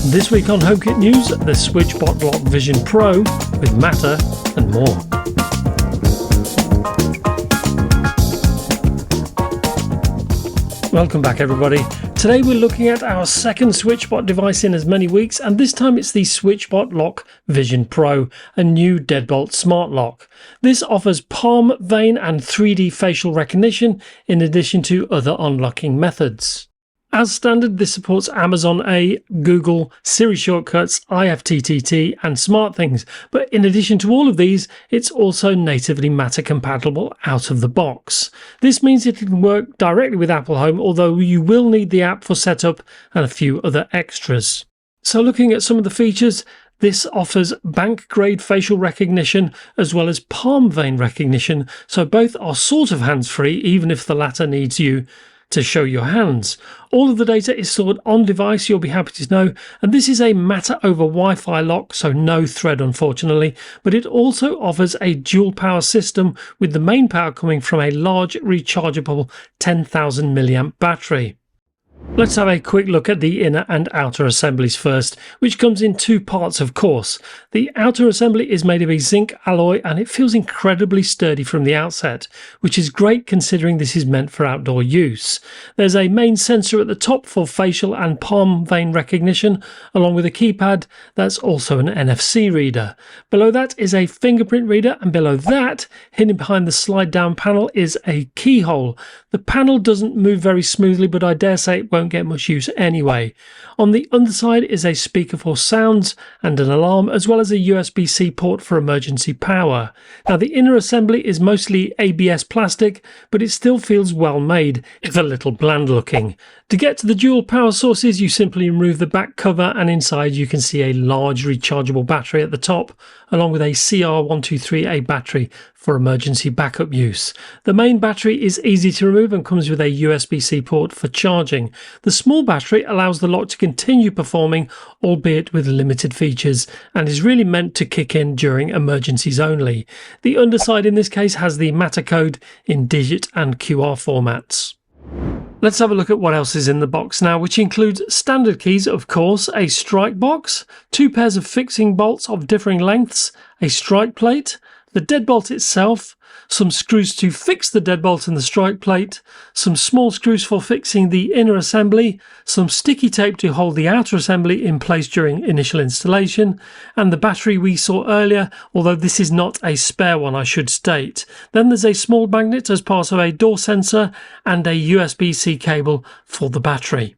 This week on HomeKit News, the Switchbot Vision Pro with Matter and more. Welcome back everybody. Today we're looking at our second Switchbot device in as many weeks, and this time it's the Switchbot Vision Pro, a new deadbolt smart lock. This offers palm, vein and 3D facial recognition in addition to other unlocking methods. As standard, this supports Amazon A, Google, Siri shortcuts, IFTTT and SmartThings, but in addition to all of these, it's also natively Matter compatible out of the box. This means it can work directly with Apple Home, although you will need the app for setup and a few other extras. So looking at some of the features, this offers bank-grade facial recognition as well as palm vein recognition, so both are sort of hands-free even if the latter needs you to show your hands. All of the data is stored on device, you'll be happy to know, and this is a Matter over Wi-Fi lock, so no thread unfortunately, but it also offers a dual power system with the main power coming from a large rechargeable 10,000 mAh battery. Let's have a quick look at the inner and outer assemblies first, which comes in two parts of course. The outer assembly is made of a zinc alloy and it feels incredibly sturdy from the outset, which is great considering this is meant for outdoor use. There's a main sensor at the top for facial and palm vein recognition, along with a keypad that's also an NFC reader. Below that is a fingerprint reader, and below that, hidden behind the slide down panel, is a keyhole. The panel doesn't move very smoothly, but I dare say it won't get much use anyway. On the underside is a speaker for sounds and an alarm, as well as a USB-C port for emergency power. Now the inner assembly is mostly ABS plastic, but it still feels well made, if a little bland looking. To get to the dual power sources, you simply remove the back cover, and inside you can see a large rechargeable battery at the top, along with a CR123A battery for emergency backup use. The main battery is easy to remove and comes with a USB-C port for charging. The small battery allows the lock to continue performing, albeit with limited features, and is really meant to kick in during emergencies only. The underside in this case has the Matter code in digit and QR formats. Let's have a look at what else is in the box now, which includes standard keys, of course, a strike box, two pairs of fixing bolts of differing lengths, a strike plate, the deadbolt itself, some screws to fix the deadbolt and the strike plate, some small screws for fixing the inner assembly, some sticky tape to hold the outer assembly in place during initial installation, and the battery we saw earlier, although this is not a spare one, I should state. Then there's a small magnet as part of a door sensor and a USB-C cable for the battery.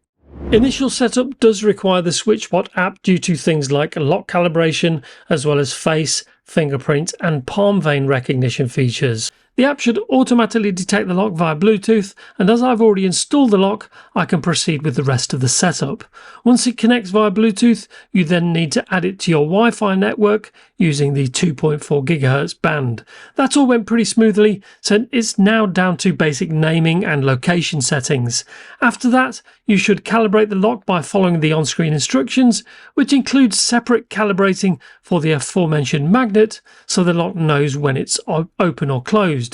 Initial setup does require the Switchbot app due to things like lock calibration, as well as face, fingerprint and palm vein recognition features. The app should automatically detect the lock via Bluetooth, and as I've already installed the lock, I can proceed with the rest of the setup. Once it connects via Bluetooth, you then need to add it to your Wi-Fi network using the 2.4 GHz band. That all went pretty smoothly, so it's now down to basic naming and location settings. After that, you should calibrate the lock by following the on-screen instructions, which includes separate calibrating for the aforementioned magnet, so the lock knows when it's open or closed.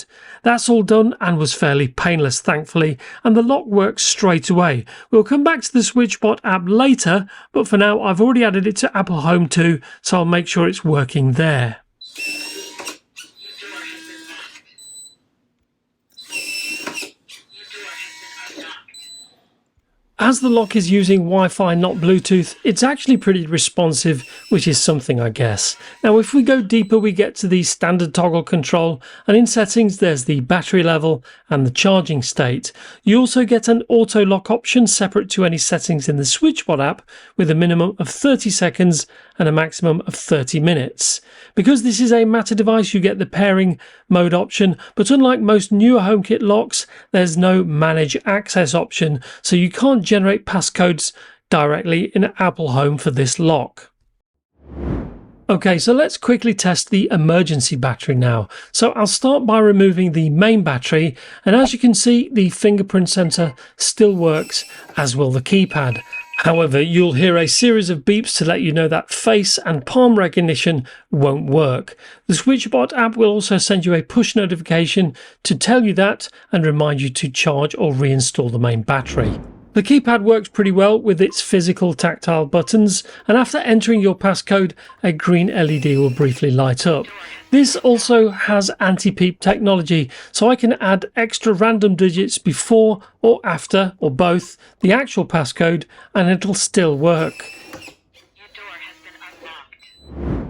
That's all done and was fairly painless, thankfully, and the lock works straight away. We'll come back to the Switchbot app later, but for now I've already added it to Apple Home too, so I'll make sure it's working there. As the lock is using Wi-Fi, not Bluetooth, it's actually pretty responsive, which is something, I guess. Now, if we go deeper, we get to the standard toggle control, and in settings, there's the battery level and the charging state. You also get an auto lock option separate to any settings in the Switchbot app, with a minimum of 30 seconds and a maximum of 30 minutes. Because this is a Matter device, you get the pairing mode option, but unlike most newer HomeKit locks, there's no manage access option, so you can't generate passcodes directly in Apple Home for this lock. Okay, so let's quickly test the emergency battery now. So I'll start by removing the main battery, and as you can see, the fingerprint sensor still works, as will the keypad. However, you'll hear a series of beeps to let you know that face and palm recognition won't work. The Switchbot app will also send you a push notification to tell you that and remind you to charge or reinstall the main battery. The keypad works pretty well with its physical tactile buttons, and after entering your passcode, a green LED will briefly light up. This also has anti-peep technology, so I can add extra random digits before or after, or both, the actual passcode, and it'll still work.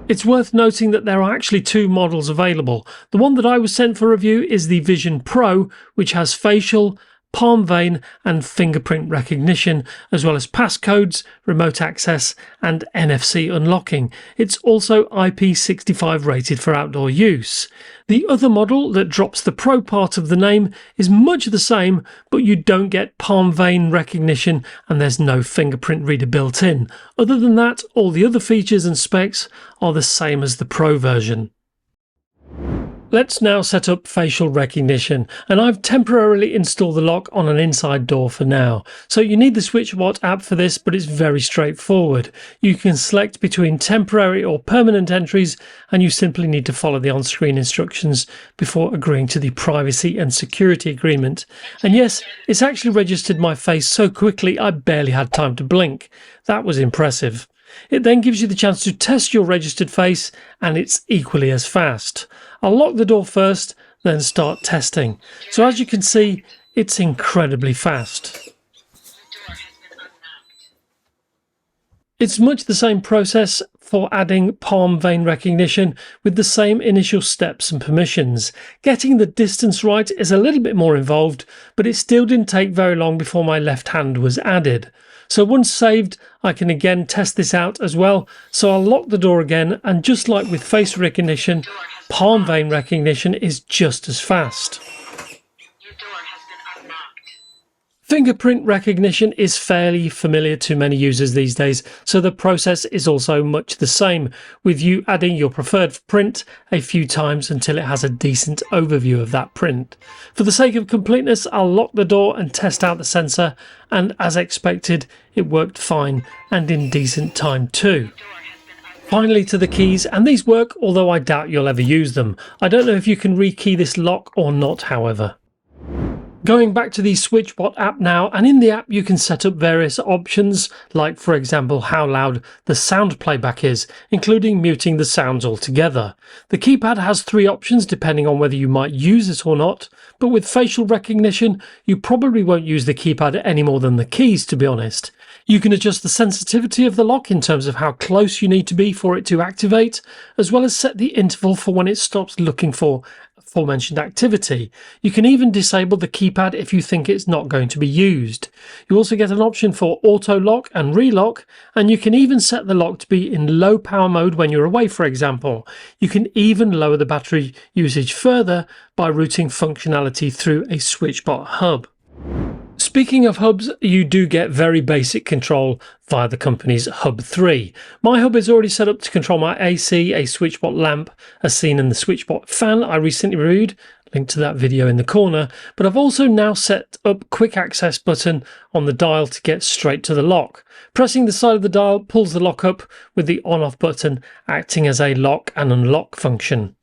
It's worth noting that there are actually two models available. The one that I was sent for review is the Vision Pro, which has facial, palm vein and fingerprint recognition, as well as passcodes, remote access and NFC unlocking. It's also IP65 rated for outdoor use. The other model that drops the Pro part of the name is much the same, but you don't get palm vein recognition and there's no fingerprint reader built in. Other than that, all the other features and specs are the same as the Pro version. Let's now set up facial recognition, and I've temporarily installed the lock on an inside door for now. So you need the Switchbot app for this, but it's very straightforward. You can select between temporary or permanent entries, and you simply need to follow the on-screen instructions before agreeing to the privacy and security agreement. And yes, it's actually registered my face so quickly I barely had time to blink. That was impressive. It then gives you the chance to test your registered face, and it's equally as fast. I'll lock the door first, then start testing. So as you can see, it's incredibly fast. It's much the same process for adding palm vein recognition with the same initial steps and permissions. Getting the distance right is a little bit more involved, but it still didn't take very long before my left hand was added. So once saved, I can again test this out as well. So I'll lock the door again, and just like with face recognition, palm vein recognition is just as fast. Fingerprint recognition is fairly familiar to many users these days, so the process is also much the same, with you adding your preferred print a few times until it has a decent overview of that print. For the sake of completeness, I'll lock the door and test out the sensor, and as expected, it worked fine and in decent time too. Finally to the keys, and these work, although I doubt you'll ever use them. I don't know if you can rekey this lock or not, however. Going back to the Switchbot app now, and in the app you can set up various options, like for example how loud the sound playback is, including muting the sounds altogether. The keypad has three options depending on whether you might use it or not, but with facial recognition you probably won't use the keypad any more than the keys, to be honest. You can adjust the sensitivity of the lock in terms of how close you need to be for it to activate, as well as set the interval for when it stops looking for aforementioned activity. You can even disable the keypad if you think it's not going to be used. You also get an option for auto lock and relock, and you can even set the lock to be in low power mode when you're away, for example. You can even lower the battery usage further by routing functionality through a Switchbot hub. Speaking of hubs, you do get very basic control via the company's Hub 3. My hub is already set up to control my AC, a Switchbot lamp, as seen in the Switchbot fan I recently reviewed, link to that video in the corner, but I've also now set up quick access button on the dial to get straight to the lock. Pressing the side of the dial pulls the lock up, with the on-off button acting as a lock and unlock function.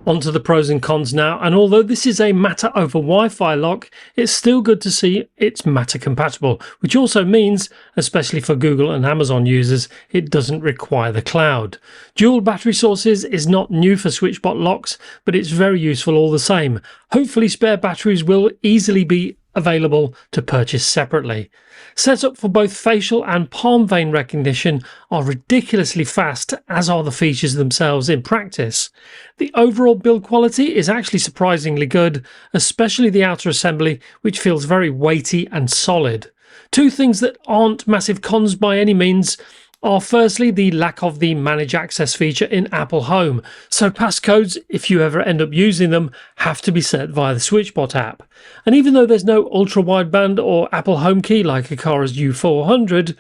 On to the pros and cons now, and although this is a Matter over Wi-Fi lock, it's still good to see it's Matter compatible, which also means, especially for Google and Amazon users, it doesn't require the cloud. Dual battery sources is not new for Switchbot locks, but it's very useful all the same. Hopefully spare batteries will easily be available to purchase separately. Setup for both facial and palm vein recognition are ridiculously fast, as are the features themselves in practice. The overall build quality is actually surprisingly good, especially the outer assembly, which feels very weighty and solid. Two things that aren't massive cons by any means are firstly the lack of the manage access feature in Apple Home, so passcodes, if you ever end up using them, have to be set via the Switchbot app. And even though there's no ultra wideband or Apple HomeKit like Aqara's U400,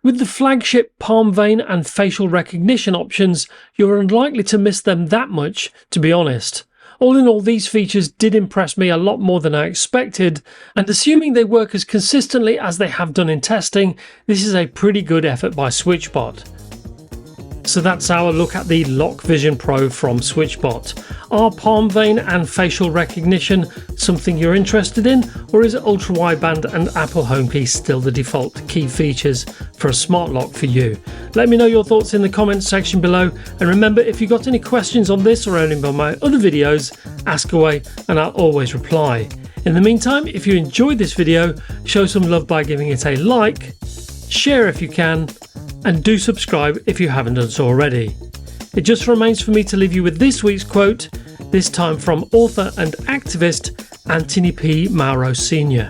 with the flagship palm vein and facial recognition options, you're unlikely to miss them that much, to be honest. All in all, these features did impress me a lot more than I expected, and assuming they work as consistently as they have done in testing, this is a pretty good effort by Switchbot. So that's our look at the Lock Vision Pro from Switchbot. Are palm vein and facial recognition something you're interested in, or is ultra wideband and Apple HomeKey still the default key features for a smart lock for you? Let me know your thoughts in the comments section below, and remember, if you've got any questions on this or any of my other videos, ask away and I'll always reply. In the meantime, if you enjoyed this video, show some love by giving it a like, share if you can, and do subscribe if you haven't done so already. It just remains for me to leave you with this week's quote, this time from author and activist Anthony P. Mauro Sr.